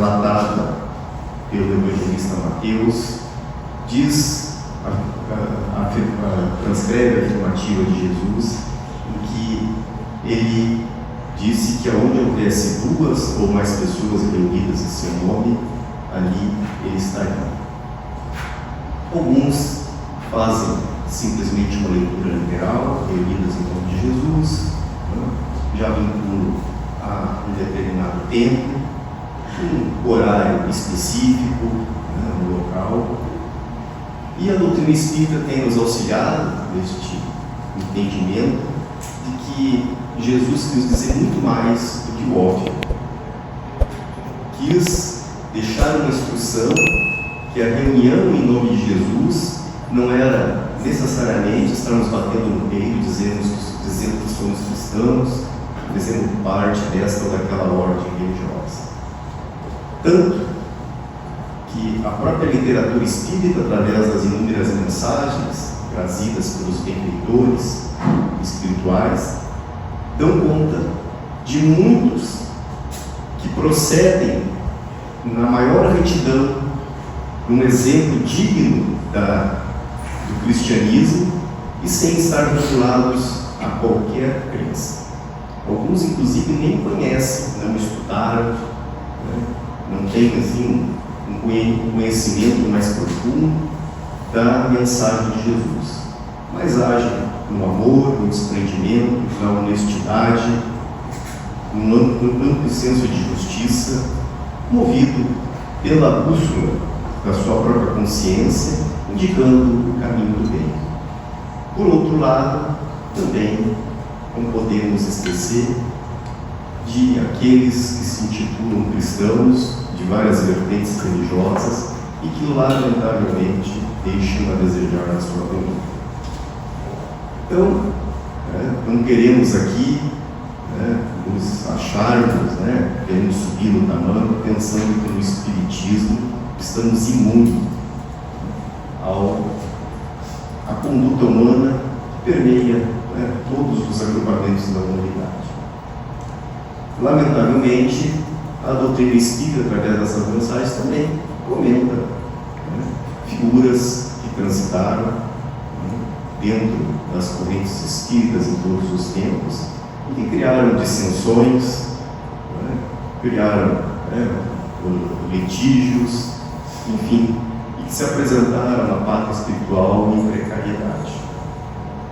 relatada pelo evangelista Mateus, transcreve a afirmativa de Jesus, em que ele disse que aonde houvesse 2 ou mais pessoas reunidas em seu nome, ali ele estaria. Alguns fazem simplesmente uma leitura literal, reunidas em nome de Jesus, já vinculam a um determinado tempo, um horário específico, no local. E a doutrina espírita tem nos auxiliado neste entendimento de que Jesus quis dizer muito mais do que o óbvio. Quis deixar uma instrução que a reunião em nome de Jesus não era necessariamente estarmos batendo no peito, dizendo que somos cristãos, dizendo parte desta ou daquela ordem religiosa. Tanto que a própria literatura espírita, através das inúmeras mensagens trazidas pelos benfeitores espirituais, dão conta de muitos que procedem na maior retidão, num exemplo digno do cristianismo e sem estar vinculados a qualquer crença. Alguns, inclusive, nem conhecem, não estudaram, não têm assim, um conhecimento mais profundo da mensagem de Jesus, mas agem no amor, no desprendimento, na honestidade, num amplo senso de justiça, movido pela bússola da sua própria consciência, indicando o caminho do bem. Por outro lado, também não podemos esquecer de aqueles que se intitulam cristãos de várias vertentes religiosas e que lamentavelmente deixam a desejar na sua vida. Então, não queremos aqui nos acharmos, queremos subir no tamanho, pensando que no Espiritismo estamos imunes à conduta humana que permeia todos os agrupamentos da humanidade. Lamentavelmente, a doutrina espírita, através dessas mensagens, também comenta figuras que transitaram dentro das correntes espíritas em todos os tempos e que criaram dissensões, criaram litígios, enfim, e que se apresentaram na pátria espiritual em precariedade.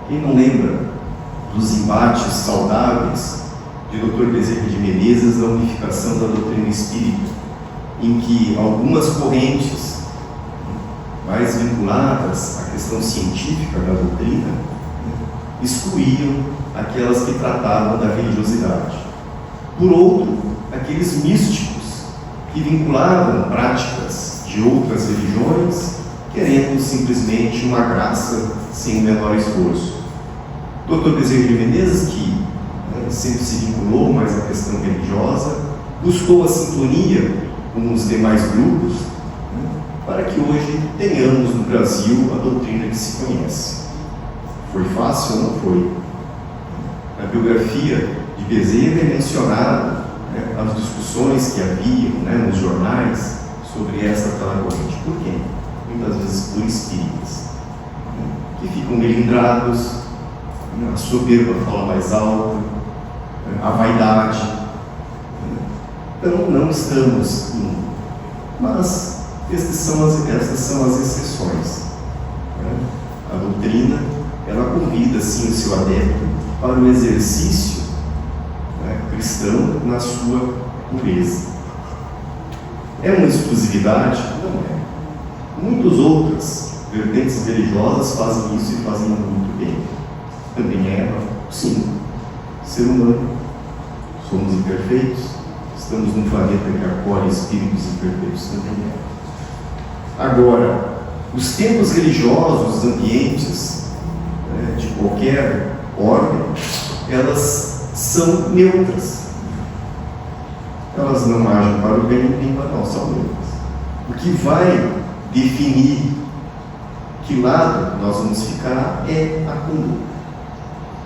Quem não lembra dos embates saudáveis de Dr. Bezerra de Menezes na unificação da doutrina espírita, em que algumas correntes mais vinculadas à questão científica da doutrina excluíam aquelas que tratavam da religiosidade. Por outro, aqueles místicos que vinculavam práticas de outras religiões, querendo simplesmente uma graça sem o menor esforço. Dr. Bezerra de Menezes, que sempre se vinculou mais à questão religiosa, buscou a sintonia com os demais grupos, para que hoje tenhamos no Brasil a doutrina que se conhece. Foi fácil ou não foi? Na biografia de Bezerra é mencionado as discussões que haviam nos jornais sobre esta tal corrente. Por quê? Muitas vezes por espíritas, que ficam melindrados, a soberba fala mais alto, a vaidade. Então não estamos indo. Mas estas são as exceções. A doutrina, ela convida sim o seu adepto para o exercício cristão na sua pureza. É uma exclusividade? Não é. Muitas outras vertentes religiosas fazem isso e fazem muito bem. Também é, sim, ser humano. Somos imperfeitos, estamos num planeta que acolhe espíritos imperfeitos também é. Agora, os tempos religiosos, os ambientes de qualquer ordem, elas são neutras. Elas não agem para o bem nem para o mal, são neutras. O que vai definir que lado nós vamos ficar é a conduta.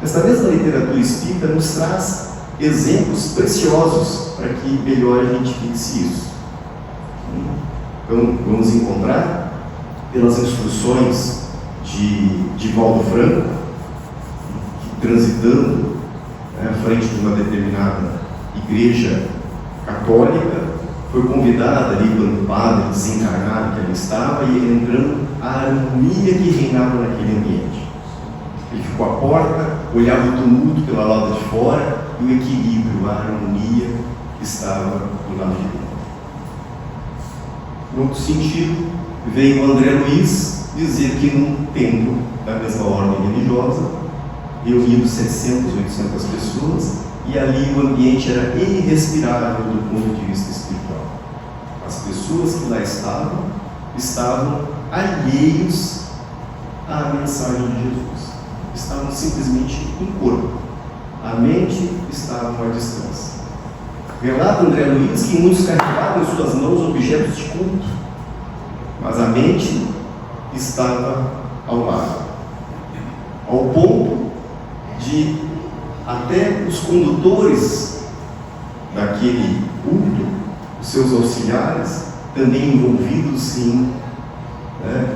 Esta mesma literatura espírita nos traz exemplos preciosos para que melhor a gente fixe isso. Então, vamos encontrar, pelas instruções de Valdo Franco, que, transitando à frente de uma determinada igreja católica, foi convidado ali quando o padre desencarnado que ali estava, e ele entrando, a harmonia que reinava naquele ambiente. Ele ficou à porta, olhava o tumulto pela lado de fora e o equilíbrio, a harmonia que estava do lado de dentro. No outro sentido, veio o André Luiz dizer que num templo da mesma ordem religiosa, reunindo 700, 800 pessoas, e ali o ambiente era irrespirável do ponto de vista espiritual. As pessoas que lá estavam alheios à mensagem de Jesus. Estavam simplesmente em corpo. A mente estava à distância. Relata André Luiz que muitos carregavam em suas mãos objetos de culto, mas a mente estava ao lado. Ao ponto de até os condutores daquele culto, os seus auxiliares, também envolvidos em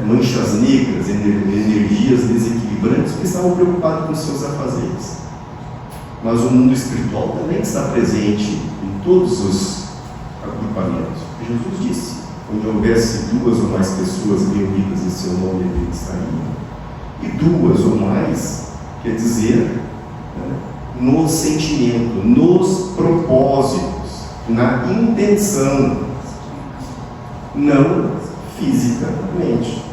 manchas negras, energias desequilibrantes, que estavam preocupados com seus afazeres. Mas o mundo espiritual também está presente em todos os agrupamentos. Jesus disse: onde houvesse 2 ou mais pessoas reunidas em seu nome, ele estaria. E 2 ou mais quer dizer no sentimento, nos propósitos, na intenção, não fisicamente.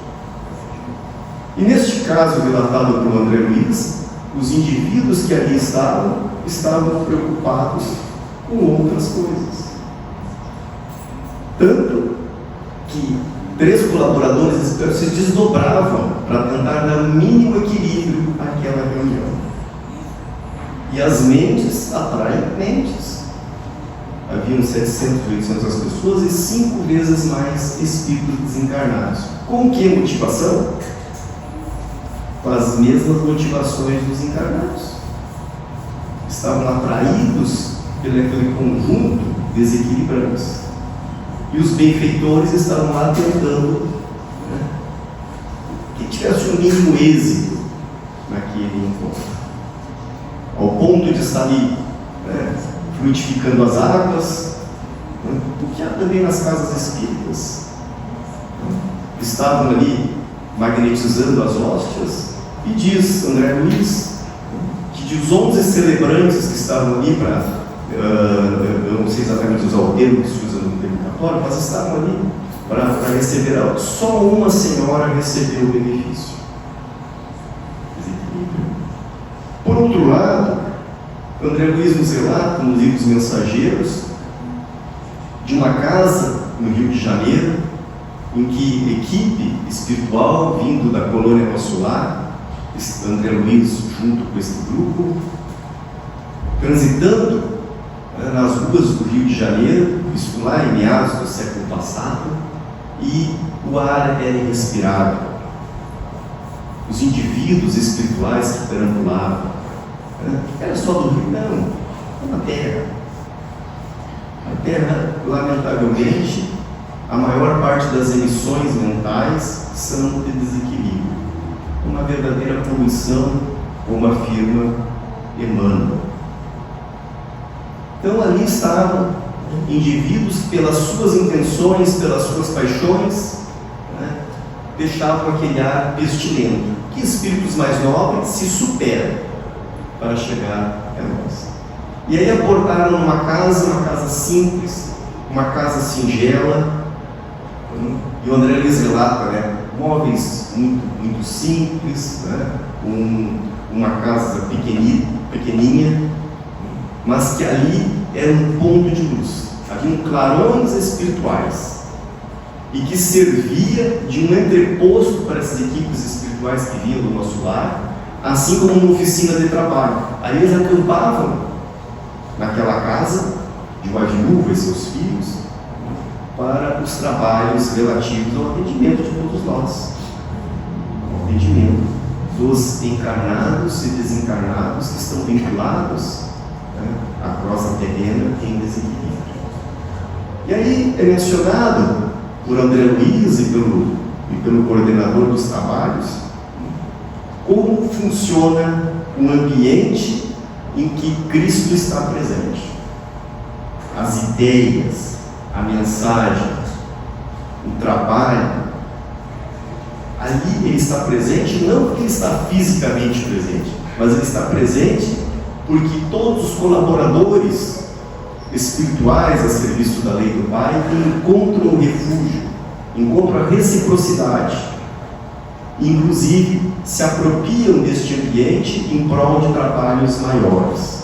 E neste caso relatado por André Luiz, os indivíduos que ali estavam preocupados com outras coisas. Tanto que 3 colaboradores expertos se desdobravam para tentar dar o mínimo equilíbrio àquela reunião. E as mentes atraem mentes. Haviam 700, 800 pessoas e 5 vezes mais espíritos desencarnados. Com que motivação? Com as mesmas motivações dos encarnados. Estavam atraídos pelo aquele conjunto desequilibrante. E os benfeitores estavam lá tentando que tivesse o mínimo êxito naquele encontro. Ao ponto de estar ali fluidificando as águas, o que há também nas casas espíritas. Estavam ali magnetizando as hóstias, e diz André Luiz que dos 11 celebrantes que estavam ali eu não sei exatamente usar o termo que se usa no termo católico, mas estavam ali para receber algo. Só uma senhora recebeu o benefício. Por outro lado, André Luiz nos relata nos livros Mensageiros de uma casa no Rio de Janeiro, em que equipe espiritual vindo da colônia Nosso Lar, André Luiz junto com esse grupo, transitando nas ruas do Rio de Janeiro, isso lá em meados do século passado, e o ar era irrespirável. Os indivíduos espirituais que perambulavam, era só do Rio? Não, é na Terra. A Terra, lamentavelmente, a maior parte das emissões mentais são de desequilíbrio. Uma verdadeira poluição, como afirma Emmanuel. Então ali estavam indivíduos, pelas suas intenções, pelas suas paixões, deixavam aquele ar pestilento, que espíritos mais nobres se superam para chegar a nós. E aí abordaram uma casa simples, uma casa singela, e o André Luiz relata, móveis muito simples, uma casa pequenininha, mas que ali era um ponto de luz. Havia clarões espirituais e que servia de um entreposto para essas equipes espirituais que vinham do Nosso Lar, assim como uma oficina de trabalho. Aí eles acampavam naquela casa de uma viúva e seus filhos para os trabalhos relativos ao atendimento de todos nós, ao atendimento dos encarnados e desencarnados que estão vinculados à crosta terrena em desequilíbrio. E aí é mencionado por André Luiz e pelo coordenador dos trabalhos, como funciona um ambiente em que Cristo está presente. As ideias, a mensagem, o trabalho, ali ele está presente não porque ele está fisicamente presente, mas ele está presente porque todos os colaboradores espirituais a serviço da lei do Pai encontram o refúgio, encontram a reciprocidade, inclusive se apropriam deste ambiente em prol de trabalhos maiores,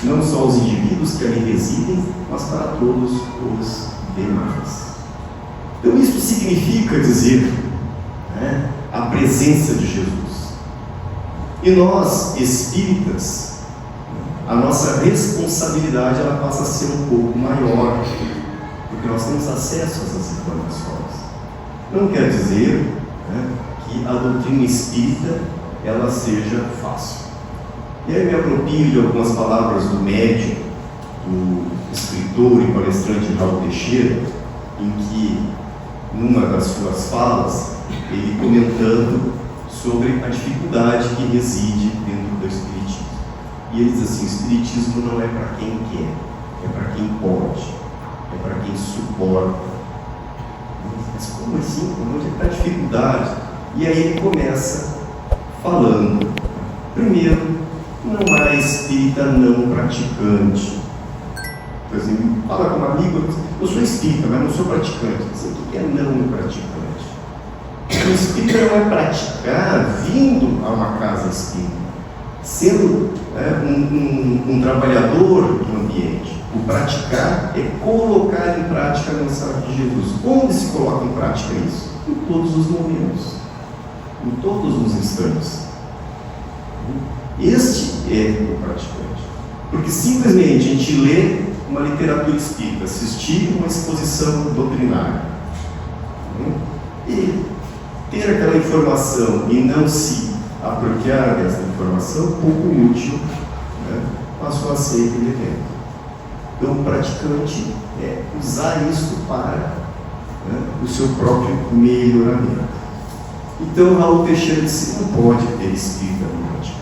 não só os indivíduos que ali residem, mas para todos os demais. Então isso significa dizer, né, a presença de Jesus. E nós, espíritas, a nossa responsabilidade ela passa a ser um pouco maior, porque nós temos acesso a essas informações. Não quer dizer, né, que a doutrina espírita ela seja fácil. E aí me aproprio de algumas palavras do médium, do escritor e palestrante Raul Teixeira, em que, numa das suas falas, ele comentando sobre a dificuldade que reside dentro do Espiritismo. E ele diz assim: o Espiritismo não é para quem quer, é para quem pode, é para quem suporta. Mas como assim? Onde está a dificuldade? E aí ele começa falando, primeiro, não há espírita não praticante. Por exemplo, fala com um amigo, eu sou espírita, mas não sou praticante. O que é não praticante? O espírita não é praticar vindo a uma casa espírita, sendo um trabalhador do ambiente. O praticar é colocar em prática a mensagem de Jesus. Onde se coloca em prática isso? Em todos os momentos, em todos os instantes. Este é o praticante. Porque simplesmente a gente lê uma literatura espírita, assistir uma exposição doutrinária e ter aquela informação e não se apropriar dessa informação, pouco útil, né, passou a ser aquele evento. Então o praticante é usar isso para, né, o seu próprio melhoramento. Então Raul Teixeira disse: não pode ter espírita no praticante.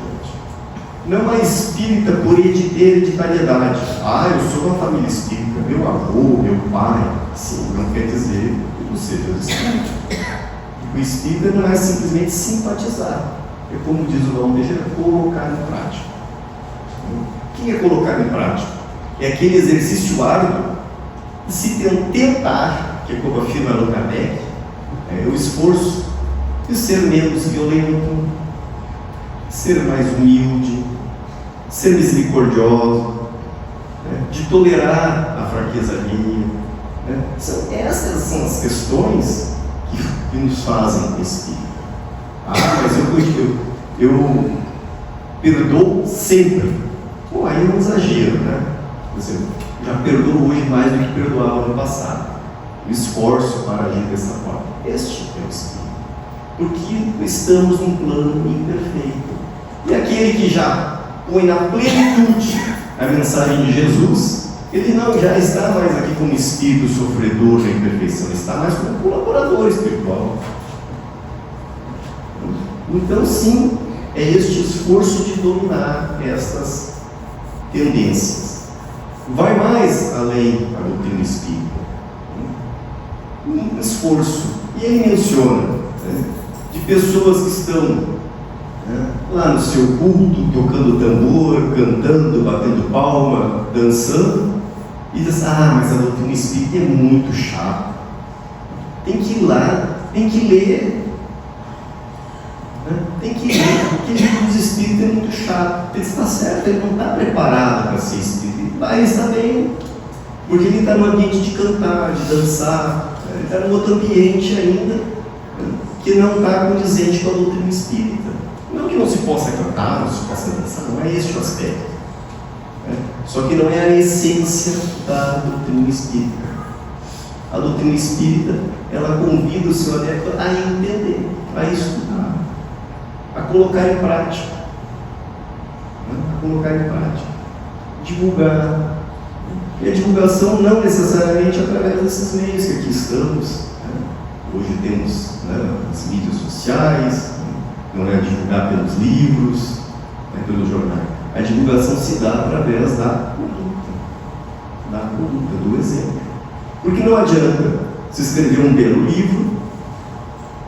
Não há espírita por hereditariedade. Eu sou uma família espírita, meu avô, meu pai. Sim, não quer dizer que você seja espírita. O espírita não é simplesmente simpatizar. É como diz o Raul Teixeira, colocar em prática. O que é colocar em prática? É aquele exercício árduo de se tentar, que é como afirma Allan Kardec, é o esforço de ser menos violento, ser mais humilde, ser misericordioso, né, de tolerar a fraqueza alheia. Né? Essas são as questões que nos fazem espírita. Mas eu perdoo sempre. Aí é um exagero, né? Você já perdoo hoje mais do que perdoava no passado. O esforço para agir dessa forma. Este é o espírito. Porque estamos num plano imperfeito. E aquele que já põe na plenitude a mensagem de Jesus, ele não já está mais aqui como espírito sofredor da imperfeição, ele está mais como colaborador espiritual. Então, sim, é este esforço de dominar estas tendências. Vai mais além da doutrina espírita. Um esforço. E ele menciona, né, de pessoas que estão, né, lá no seu culto, tocando tambor, cantando, batendo palma, dançando, e diz: mas a doutrina espírita é muito chata. Tem que ir lá, tem que ler. Tem que ler, porque o livro dos espíritos é muito chato. Ele está certo, ele não está preparado para ser espírita. Ele está bem, porque ele está no ambiente de cantar, de dançar, ele está num outro ambiente ainda, que não está condizente com a doutrina espírita. Não que não se possa cantar, não se possa dançar, não é esse o aspecto. Só que não é a essência da doutrina espírita. A doutrina espírita, ela convida o seu adepto a entender, a estudar, a colocar em prática, divulgar. E a divulgação não necessariamente através desses meios que aqui estamos, hoje temos, né, as mídias sociais, não é divulgar pelos livros, pelos jornais. A divulgação se dá através da conduta, do exemplo. Porque não adianta se escrever um belo livro,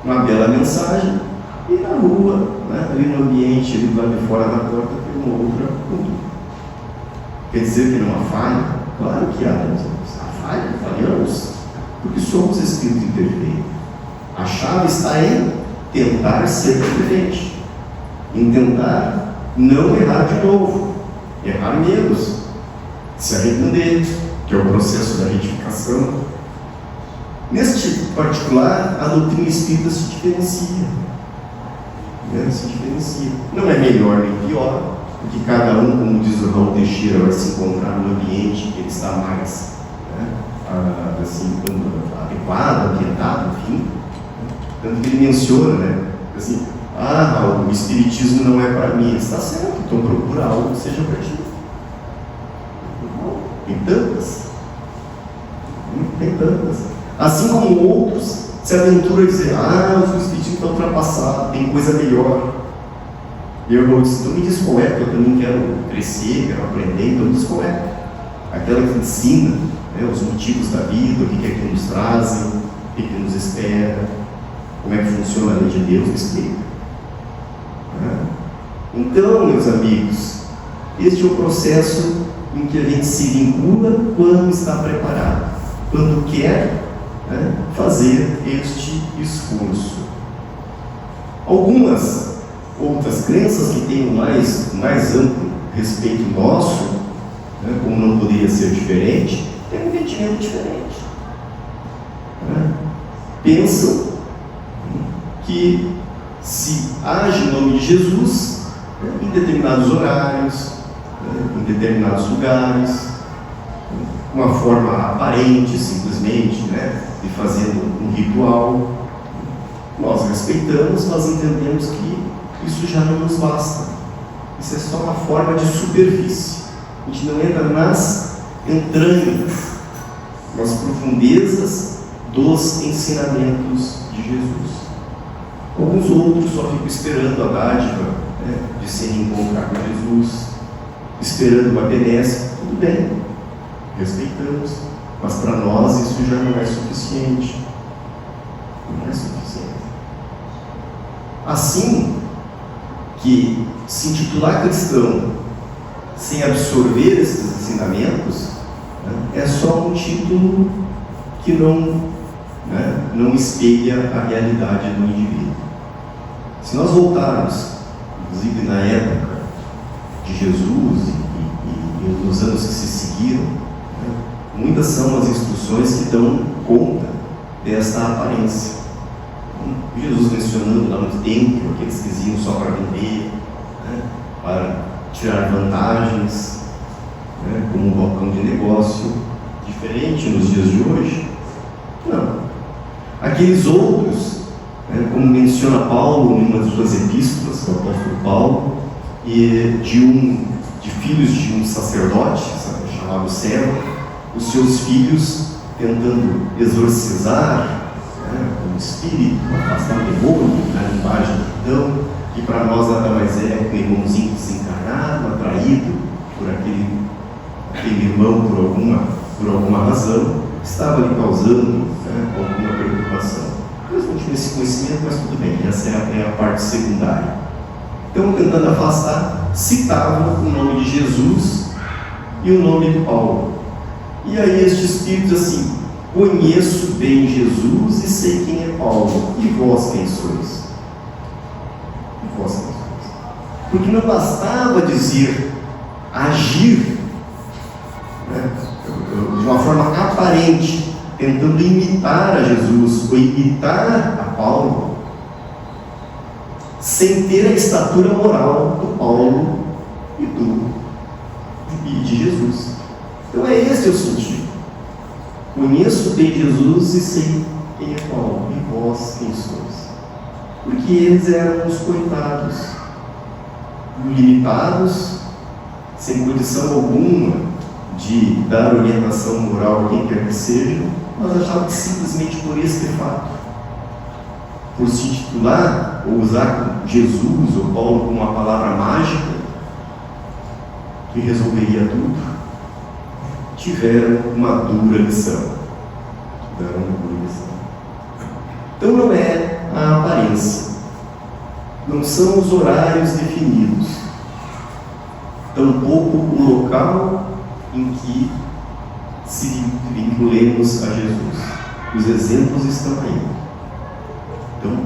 uma bela mensagem, e na rua, né, ali no ambiente, ali do lado de fora da porta, tem uma outra conduta. Quer dizer que não há falha? Claro que há, há falha, falhamos, porque somos espírito imperfeito. A chave está em tentar ser diferente, em tentar não errar de novo, errar menos, se arrepender, que é o processo da retificação. Neste particular, a doutrina espírita se diferencia. Se diferencia. Não é melhor nem pior, porque cada um, como diz o Raul Teixeira, vai se encontrar no ambiente que ele está mais, né, assim, adequado, ambientado, enfim. Tanto que ele menciona, né, assim, Raul, o espiritismo não é para mim. Está certo, então procura algo que seja para ti. Tem tantas. Tem tantas. Assim como outros se aventuram a dizer, o espiritismo está ultrapassado, tem coisa melhor. E eu vou dizer, então me diz qual é, porque eu também quero crescer, quero aprender, então me diz qual é. Aquela que ensina, né, os motivos da vida, o que é que nos trazem, o que é que nos espera, como é que funciona a lei de Deus, me explica. Então, meus amigos, este é o processo em que a gente se vincula quando está preparado, quando quer, né, fazer este esforço. Algumas outras crenças que têm mais amplo respeito nosso, né, como não poderia ser diferente, têm um entendimento diferente. Pensam que se age em nome de Jesus, em determinados horários, em determinados lugares, uma forma aparente, simplesmente, né, de fazer um ritual. Nós respeitamos, nós entendemos que isso já não nos basta. Isso é só uma forma de superfície. A gente não entra nas entranhas, nas profundezas dos ensinamentos de Jesus. Alguns outros só ficam esperando a dádiva, né, de se encontrar com Jesus, esperando uma benesse. Tudo bem, respeitamos, mas para nós isso já não é suficiente. Não é suficiente. Assim que se intitular cristão sem absorver esses ensinamentos, né, é só um título que não espelha a realidade do indivíduo. Se nós voltarmos, inclusive na época de Jesus e nos anos que se seguiram, né, muitas são as instruções que dão conta desta aparência. Jesus mencionando lá no templo, aqueles que iam só para vender, né, para tirar vantagens, né, como um balcão de negócio, diferente nos dias de hoje. Não. Aqueles outros, né, como menciona Paulo em uma de suas epístolas, o apóstolo Paulo, de filhos de um sacerdote, chamado Cero, os seus filhos tentando exorcizar, né, o espírito, afastar o demônio, na linguagem então, que para nós nada mais é que um irmãozinho desencarnado, atraído por aquele irmão por alguma razão, estava lhe causando, né, alguma preocupação. Eles não tinham esse conhecimento, mas tudo bem, essa é a parte secundária. Então, tentando afastar, citavam o nome de Jesus e o nome de Paulo. E aí este espírito diz assim: conheço bem Jesus e sei quem é Paulo, e vós quem sois? E vós quem sois? Porque não bastava dizer, agir, né, de uma forma aparente, tentando imitar a Jesus ou imitar a Paulo, sem ter a estatura moral do Paulo e de Jesus. Então é esse o sentido. Conheço bem Jesus e sei quem é Paulo, e vós quem sois. Porque eles eram os coitados, limitados, sem condição alguma de dar orientação moral a quem quer que seja, mas achavam que simplesmente por este fato por se intitular ou usar Jesus ou Paulo como uma palavra mágica que resolveria tudo, tiveram uma dura lição. Então não é a aparência, não são os horários definidos, tampouco o local em que se vinculemos a Jesus. Os exemplos estão aí. Então,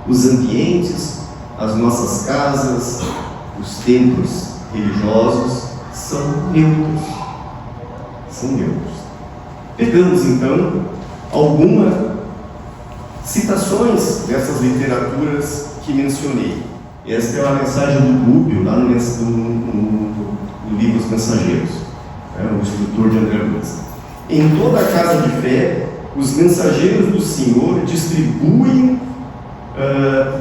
os ambientes, as nossas casas, os templos religiosos são neutros. São neutros. Pegamos então algumas citações dessas literaturas que mencionei. Esta é a mensagem do Rubio, lá no livro Os Mensageiros, o escritor de André Luiz. Em toda a casa de fé, os mensageiros do Senhor distribuem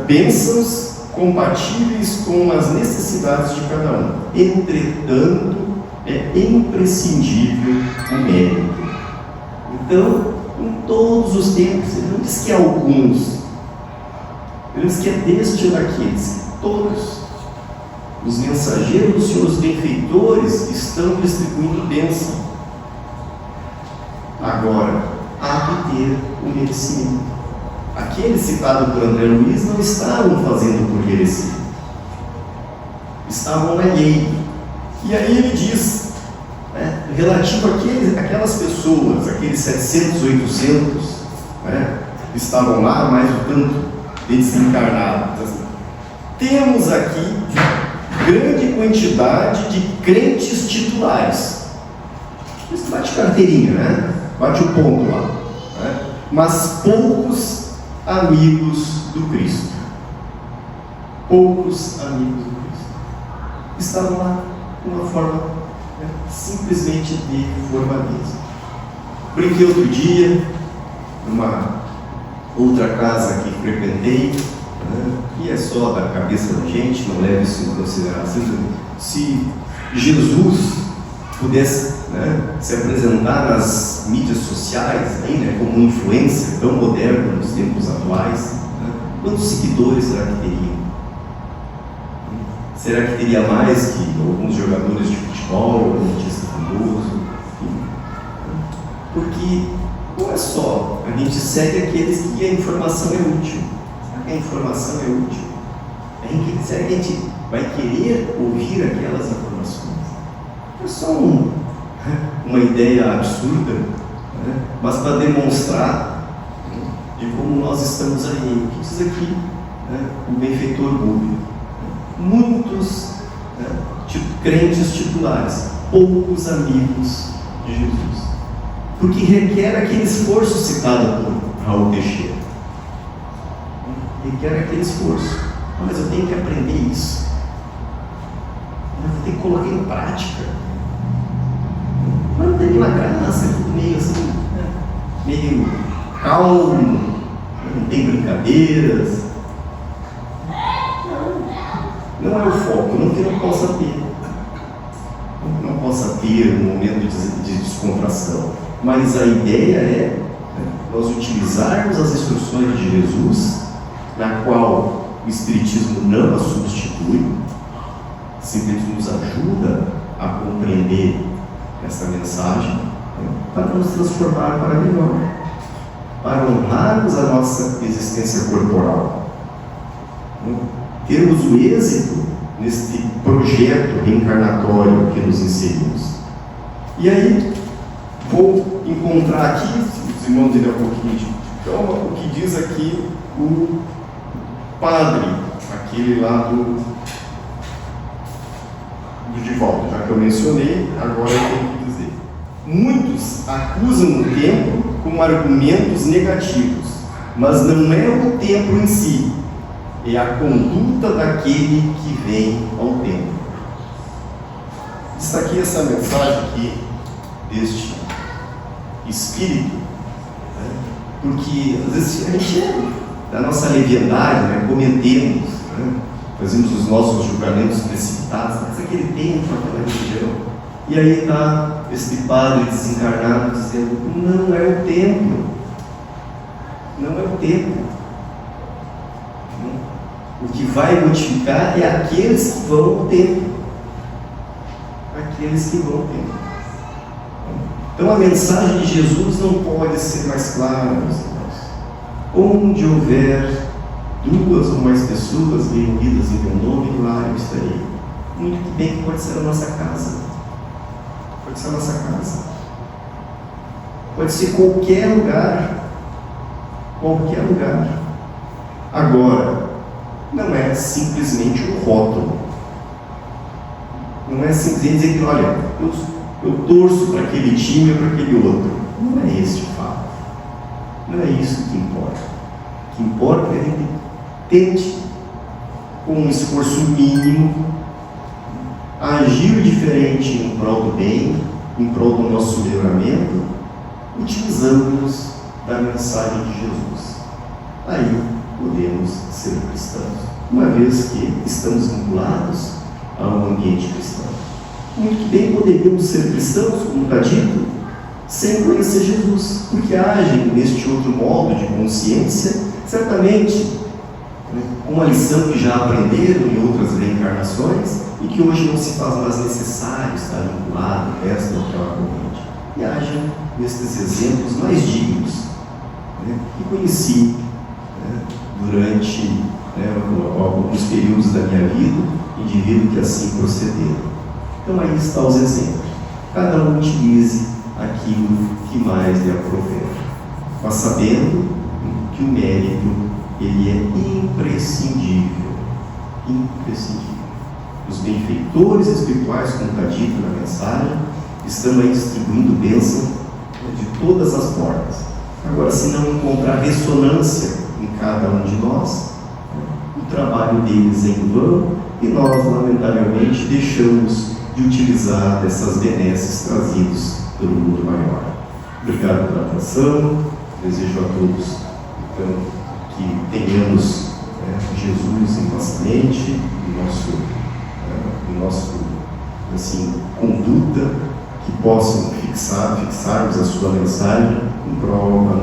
bênçãos compatíveis com as necessidades de cada um. Entretanto, é imprescindível o mérito. Então, em todos os tempos, ele não diz que alguns, ele diz que é deste ou daqueles, todos. Os mensageiros do Senhor, os benfeitores, estão distribuindo bênção. Agora, há que ter o merecimento. Aqueles citados por André Luiz não estavam fazendo por merecer, estavam na lei. E aí ele diz, relativo àquelas pessoas, aqueles 700, 800, que estavam lá, mais o tanto de desencarnados. Assim, temos aqui grande quantidade de crentes titulares. Isso bate carteirinha, né? Bate o ponto lá. Mas poucos amigos do Cristo. Poucos amigos do Cristo. Estavam lá de uma forma simplesmente de formalismo. Brinquei outro dia numa outra casa que frequentei, e é só da cabeça da gente, não leve isso em consideração. Se Jesus pudesse se apresentar nas mídias sociais, como uma influência tão moderna nos tempos atuais, quantos seguidores será que teria? Será que teria mais que alguns jogadores de futebol, algum artista famoso? Enfim. Porque não é só, a gente segue aqueles que a informação é útil. Será que a informação é útil? Será que a gente vai querer ouvir aquelas informações? É só uma ideia absurda, mas para demonstrar de como nós estamos aí. O que diz aqui o benfeitor Rubio? Muitos crentes titulares, poucos amigos de Jesus, porque requer aquele esforço citado por Raul Teixeira. Requer aquele esforço. Mas eu tenho que aprender isso, eu vou ter que colocar em prática. Mas não tem na graça, é tudo meio assim, meio calmo, não tem brincadeiras. Não é o foco, não que não possa ter. Não possa ter um momento de descontração. Mas a ideia é nós utilizarmos as instruções de Jesus, na qual o Espiritismo não a substitui, simplesmente nos ajuda a compreender essa mensagem, para nos transformar para melhor, para honrarmos a nossa existência corporal. Termos o êxito nesse projeto reencarnatório que nos inserimos. E aí, vou encontrar aqui, se os irmãos derem um pouquinho de calma, o que diz aqui o padre, aquele lá do de volta, já que eu mencionei, agora eu tenho que dizer. Muitos acusam o templo com argumentos negativos, mas não é o templo em si, é a conduta daquele que vem ao templo. Está aqui essa mensagem aqui deste espírito, porque às vezes a gente da nossa leviandade, cometemos, fazemos os nossos julgamentos precipitados, mas aquele templo, aquela religião, e aí está esse padre desencarnado dizendo: não é o templo, não é o templo. O que vai modificar é aqueles que vão ao templo. Aqueles que vão ao templo. Então a mensagem de Jesus não pode ser mais clara, meus irmãos. Onde houver 2 ou mais pessoas reunidas em meu nome, lá eu estarei. Muito que bem que pode ser a nossa casa. Pode ser a nossa casa. Pode ser qualquer lugar. Qualquer lugar. Agora, não é simplesmente um rótulo. Não é simplesmente dizer que, olha, eu torço para aquele time ou para aquele outro. Não é esse o fato. Não é isso que importa. O que importa é que a gente tente, com um esforço mínimo, agir diferente em prol do bem, em prol do nosso melhoramento, utilizando-nos da mensagem de Jesus. Aí podemos ser cristãos, uma vez que estamos vinculados a um ambiente cristão. Muito que bem poderíamos ser cristãos, como está dito, sem conhecer Jesus, porque agem neste outro modo de consciência, certamente uma lição que já aprenderam em outras reencarnações e que hoje não se faz mais necessário estar vinculado a esta ou aquela corrente. E agem nestes exemplos mais dignos, que conheci durante alguns períodos da minha vida, indivíduos que assim procederam. Então aí estão os exemplos. Cada um utilize aquilo que mais lhe aprover, mas sabendo que o mérito ele é imprescindível. Imprescindível. Os benfeitores espirituais, como está dito na mensagem, estão aí distribuindo bênção de todas as formas. Agora, se não encontrar ressonância em cada um de nós, o trabalho deles é em vão e nós, lamentavelmente, deixamos de utilizar dessas benesses trazidos pelo mundo maior. Obrigado pela atenção. Desejo a todos, então, que tenhamos Jesus em nossa mente, em nosso conduta, que possam fixarmos a sua mensagem em prol da